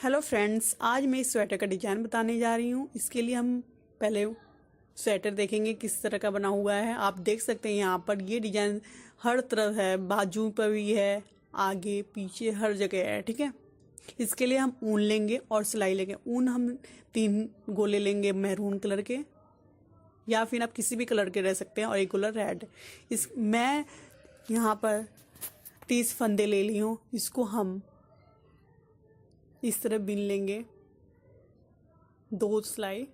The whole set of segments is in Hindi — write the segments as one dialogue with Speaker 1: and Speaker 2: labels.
Speaker 1: हेलो फ्रेंड्स, आज मैं इस स्वेटर का डिज़ाइन बताने जा रही हूँ। इसके लिए हम पहले स्वेटर देखेंगे किस तरह का बना हुआ है। आप देख सकते हैं यहाँ पर ये डिज़ाइन हर तरफ है, बाजू पर भी है, आगे पीछे हर जगह है। ठीक है, इसके लिए हम ऊन लेंगे और सिलाई लेंगे। ऊन हम 3 गोले लेंगे मैरून कलर के, या फिर आप किसी भी कलर के रह सकते हैं, और एक गोला रेड। मैं यहाँ पर 30 फंदे ले ली हूँ। इसको हम इस तरह बिन लेंगे, 2 सिलाई।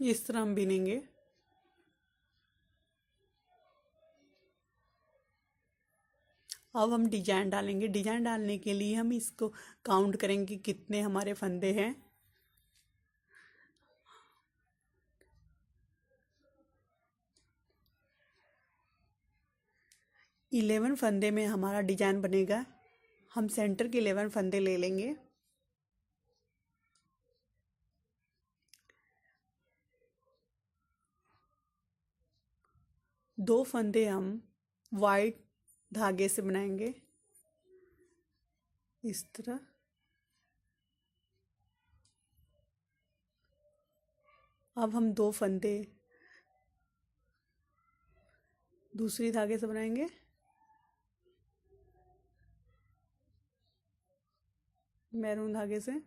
Speaker 1: इस तरह हम बिनेंगे। अब हम डिजाइन डालेंगे। डिजाइन डालने के लिए हम इसको काउंट करेंगे कितने हमारे फंदे हैं। इलेवन फंदे में हमारा डिजाइन बनेगा। हम सेंटर के 11 फंदे ले लेंगे। दो फंदे हम वाइट धागे से बनाएंगे इस तरह। अब हम 2 फंदे दूसरी धागे से बनाएंगे। मैरून धागे से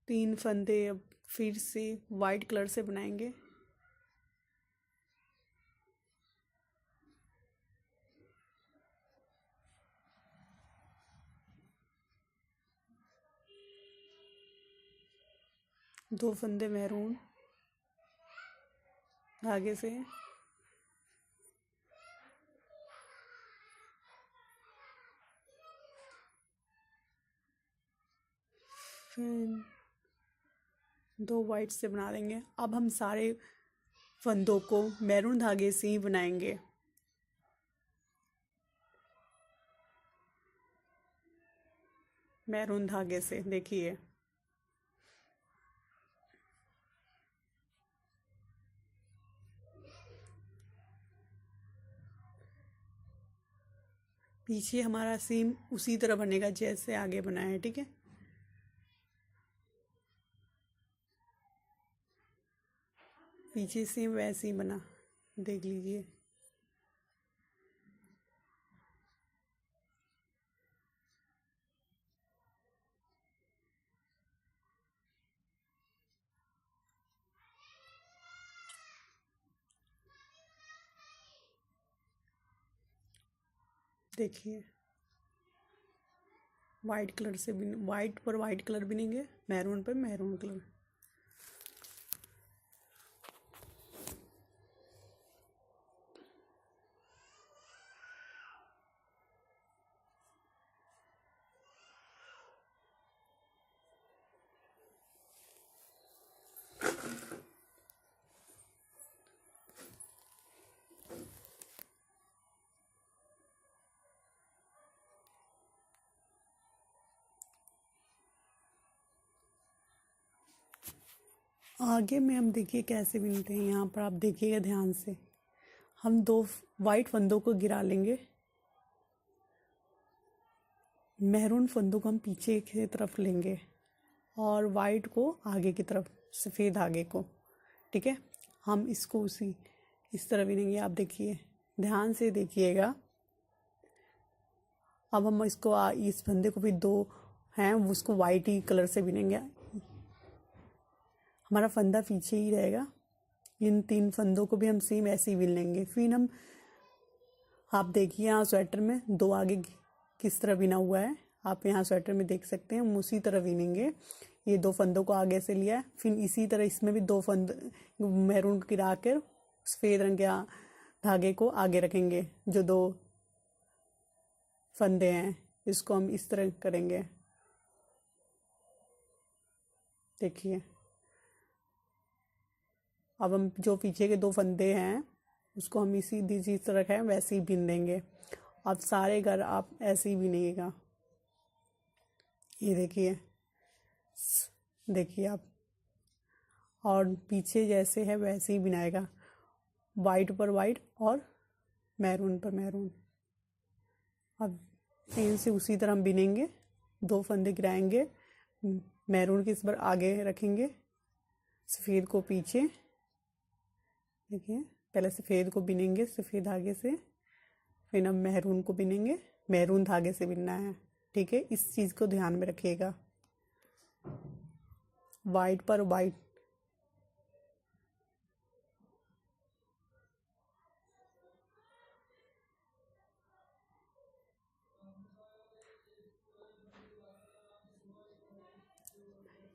Speaker 1: 3 फंदे अब फिर से वाइट कलर से बनाएंगे। दो फंदे मैरून धागे से, फिर 2 वाइट से बना देंगे। अब हम सारे फंदों को मैरून धागे से ही बनाएंगे। मैरून धागे से देखिए, पीछे हमारा सेम उसी तरह बनेगा जैसे आगे बनाया है। ठीक है, पीछे सेम वैसे ही बना, देख लीजिए। देखिए, वाइट कलर से वाइट पर वाइट कलर बिनेंगे, मैरून पर मैरून कलर। आगे में हम देखिए कैसे बिनते हैं। यहाँ पर आप देखिएगा ध्यान से। हम 2 वाइट फंदों को गिरा लेंगे, मैरून फंदों को हम पीछे की तरफ लेंगे और वाइट को आगे की तरफ, सफ़ेद धागे को। ठीक है, हम इसको उसी इस तरह बिनेंगे। आप देखिए, ध्यान से देखिएगा। अब हम इसको इस फंदे को भी 2 हैं उसको वाइट ही कलर से बिनेंगे। हमारा फंदा पीछे ही रहेगा। इन 3 फंदों को भी हम सेम ऐसे ही बिन लेंगे। फिर हम, आप देखिए यहाँ स्वेटर में 2 आगे किस तरह बिना हुआ है, आप यहाँ स्वेटर में देख सकते हैं। हम उसी तरह बिनेंगे। ये 2 फंदों को आगे से लिया है, फिर इसी तरह इसमें भी 2 फंद मैरून गिरा कर सफ़ेद रंग के धागे को आगे रखेंगे, जो 2 फंदे हैं, इसको हम इस तरह करेंगे। देखिए, अब हम जो पीछे के 2 फंदे हैं उसको हम इसी जिस तरह है वैसे ही बीन देंगे। अब सारे घर आप ऐसे ही बीनिएगा। ये देखिए, देखिए आप, और पीछे जैसे है वैसे ही बिनाएगा, वाइट पर वाइट और मैरून पर मैरून। अब पेन से उसी तरह हम बिनेंगे, 2 फंदे गिराएंगे, मैरून की इस बार आगे रखेंगे, सफ़ेद को पीछे। देखिए, पहले सफ़ेद को बिनेंगे सफ़ेद धागे से, फिर हम मैरून को बिनेंगे, मैरून धागे से बिनना है। ठीक है, इस चीज़ को ध्यान में रखिएगा। वाइट पर वाइट,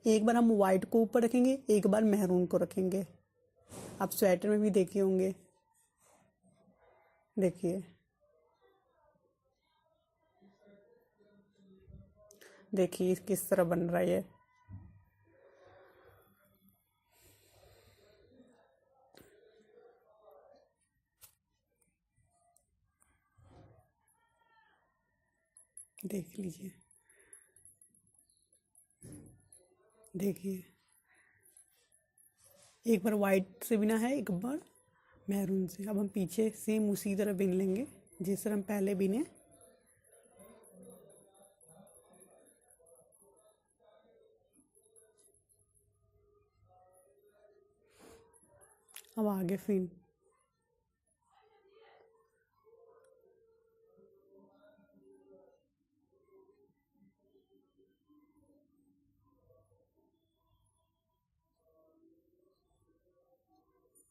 Speaker 1: एक बार हम वाइट को ऊपर रखेंगे, एक बार मैरून को रखेंगे। आप स्वेटर में भी देखे होंगे। देखिए, देखिए किस तरह बन रहा है ये। देख लीजिए, देखिए, एक बार वाइट से बिना है, एक बार मैरून से। अब हम पीछे सेम उसी तरह बिन लेंगे जिस तरह हम पहले बिने। अब आगे फिर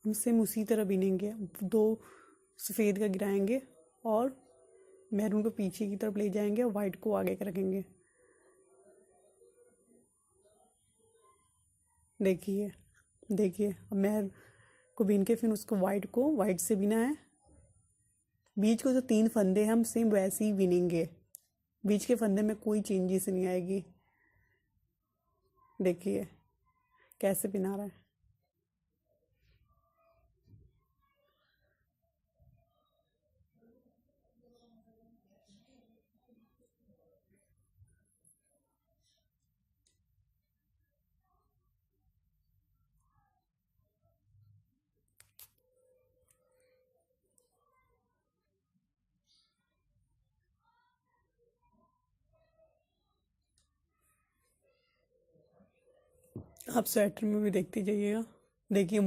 Speaker 1: हम सेम उसी तरह बिनेंगे। 2 सफ़ेद का गिराएंगे और मैरून को पीछे की तरफ ले जाएंगे और वाइट को आगे रखेंगे। देखिए, देखिए, अब मैं को बीन के फिर उसको वाइट से बिना है। बीच को जो 3 फंदे हैं हम सेम वैसे ही बिनेंगे, बीच के फंदे में कोई चेंजेस नहीं आएगी। देखिए कैसे बिना रहा है। आप स्वेटर में भी देखते जाइएगा। देखिए,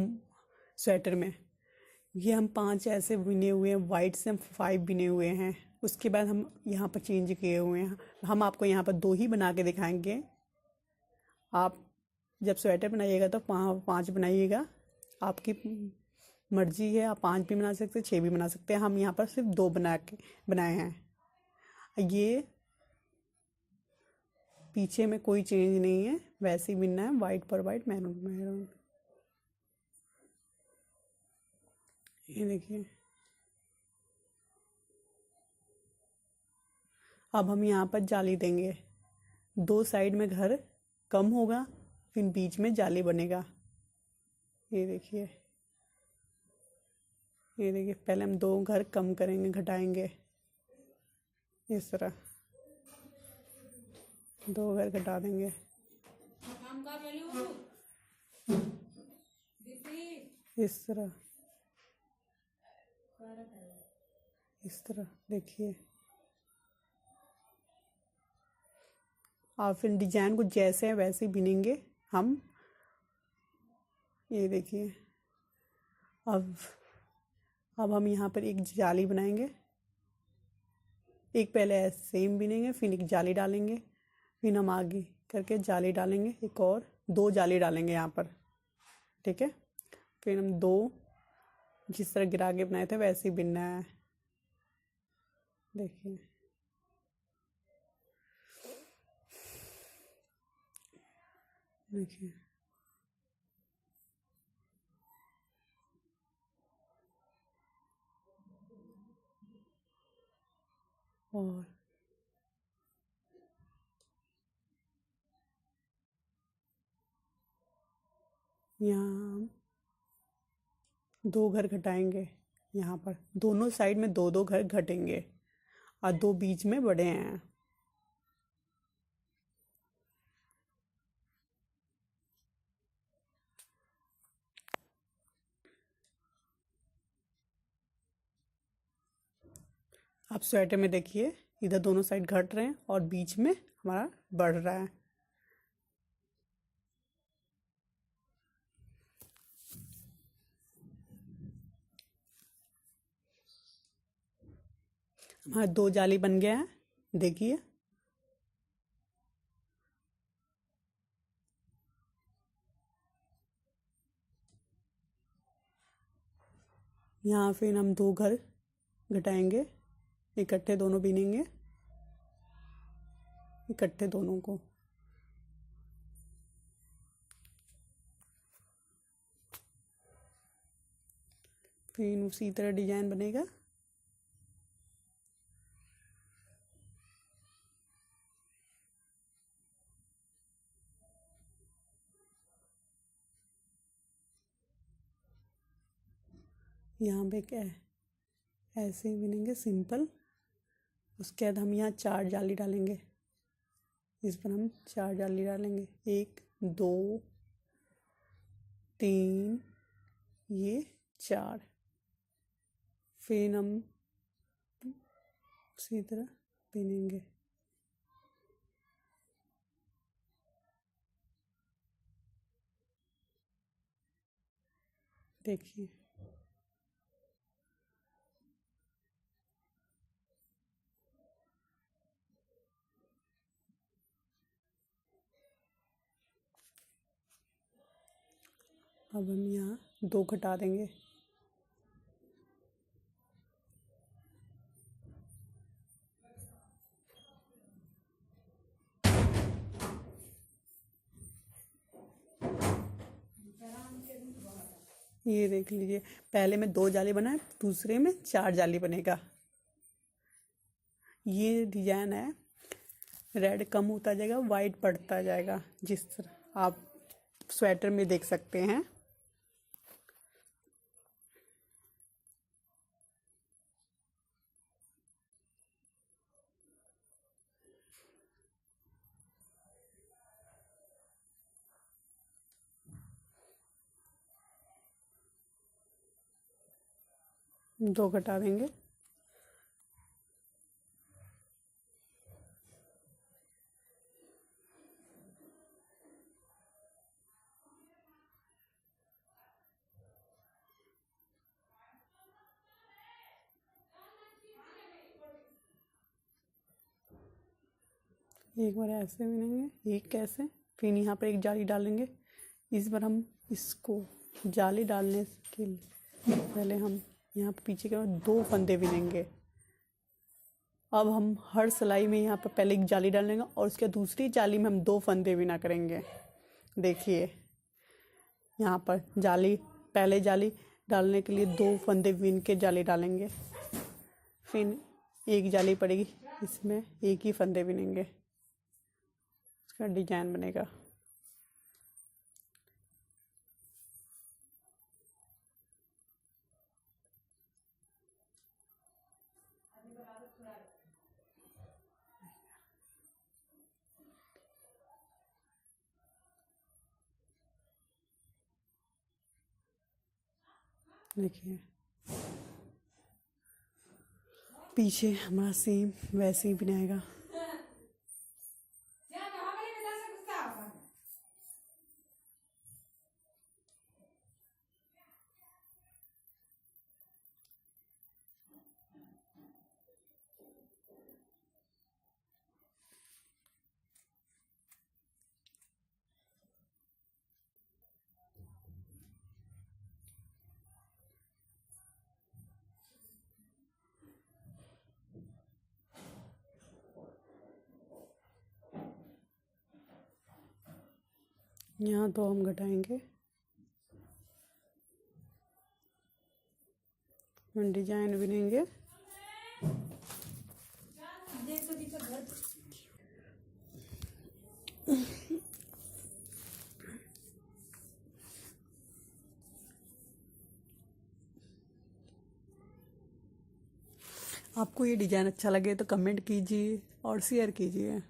Speaker 1: स्वेटर में ये हम 5 ऐसे बिने हुए हैं, वाइट से हम 5 बिने हुए हैं। उसके बाद हम यहाँ पर चेंज किए हुए हैं। हम आपको यहाँ पर 2 ही बना के दिखाएंगे। आप जब स्वेटर बनाइएगा तो 5 बनाइएगा, आपकी मर्जी है। आप 5 भी बना सकते हैं, 6 भी बना सकते हैं। हम यहाँ पर सिर्फ 2 बनाए हैं। ये पीछे में कोई चेंज नहीं है, वैसे ही बिनना है, वाइट पर वाइट, मैरून पर मैरून। ये देखिए, अब हम यहाँ पर जाली देंगे। 2 साइड में घर कम होगा, फिर बीच में जाली बनेगा। ये देखिए, ये देखिए, पहले हम 2 घर कम करेंगे, घटाएंगे इस तरह। 2 घर घटा देंगे इस तरह, इस तरह। देखिए, आप फिर डिजाइन को जैसे है वैसे ही बिनेंगे हम। ये देखिए, अब अब हम यहाँ पर एक जाली बनाएंगे। एक पहले सेम बिनेंगे, फिर एक जाली डालेंगे, फिर हम आगे करके जाली डालेंगे, एक और 2 जाली डालेंगे यहाँ पर। ठीक है, फिर हम 2 जिस तरह गिरा के बनाए थे वैसे ही बिनना है। देखिए, देखिए, और यहाँ हम 2 घर घटाएंगे। यहाँ पर दोनों साइड में 2-2 घर घटेंगे और 2 बीच में बड़े हैं। आप स्वेटर में देखिए, इधर दोनों साइड घट रहे हैं और बीच में हमारा बढ़ रहा है। हमारा 2 जाली बन गया है, देखिए। यहाँ फिर हम 2 घर घटाएंगे, इकट्ठे दोनों बिनेंगे, इकट्ठे दोनों को। फिर उसी तरह डिजाइन बनेगा। यहाँ पे क्या है, ऐसे ही बिनेंगे सिंपल। उसके बाद हम यहाँ 4 जाली डालेंगे। इस पर हम 4 जाली डालेंगे, 1 2 3, ये 4। फिर हम उसी तरह बिनेंगे। देखिए, अब हम यहाँ 2 घटा देंगे। ये देख लीजिए, पहले में 2 जाली बनाए, दूसरे में 4 जाली बनेगा। ये डिजाइन है, रेड कम होता जाएगा, वाइट बढ़ता जाएगा, जिस तरह आप स्वेटर में देख सकते हैं। दो घटा देंगे। एक बार ऐसे बिनेंगे, एक कैसे, फिर यहाँ पर एक जाली डालेंगे। इस बार हम इसको जाली डालने के पहले हम यहाँ पीछे के 2 फंदे बिनेंगे। अब हम हर सिलाई में यहाँ पर पहले एक जाली डालेंगे और उसके दूसरी जाली में हम 2 फंदे बिना करेंगे। देखिए, यहाँ पर जाली, पहले जाली डालने के लिए 2 फंदे बिन के जाली डालेंगे, फिर एक जाली पड़ेगी, इसमें एक ही फंदे बिनेंगे, इसका डिजाइन बनेगा। देखिए, पीछे हमारा सेम वैसे ही बनाएगा। यहाँ तो हम घटाएंगे, डिजाइन बिनेंगे। आपको ये डिज़ाइन अच्छा लगे तो कमेंट कीजिए और शेयर कीजिए।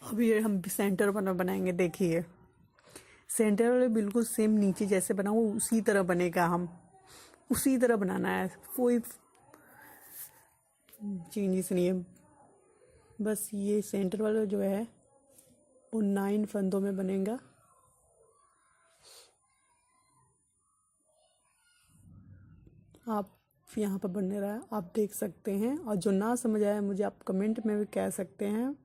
Speaker 1: अब ये हम सेंटर बनाएंगे। देखिए सेंटर वाले बिल्कुल सेम नीचे जैसे बना वो उसी तरह बनेगा। हम उसी तरह बनाना है, कोई चेंजेस नहीं है। बस ये सेंटर वाला जो है वो 9 फंदों में बनेगा। आप यहाँ पर बनने रहा है, आप देख सकते हैं। और जो ना समझ आया मुझे आप कमेंट में भी कह सकते हैं।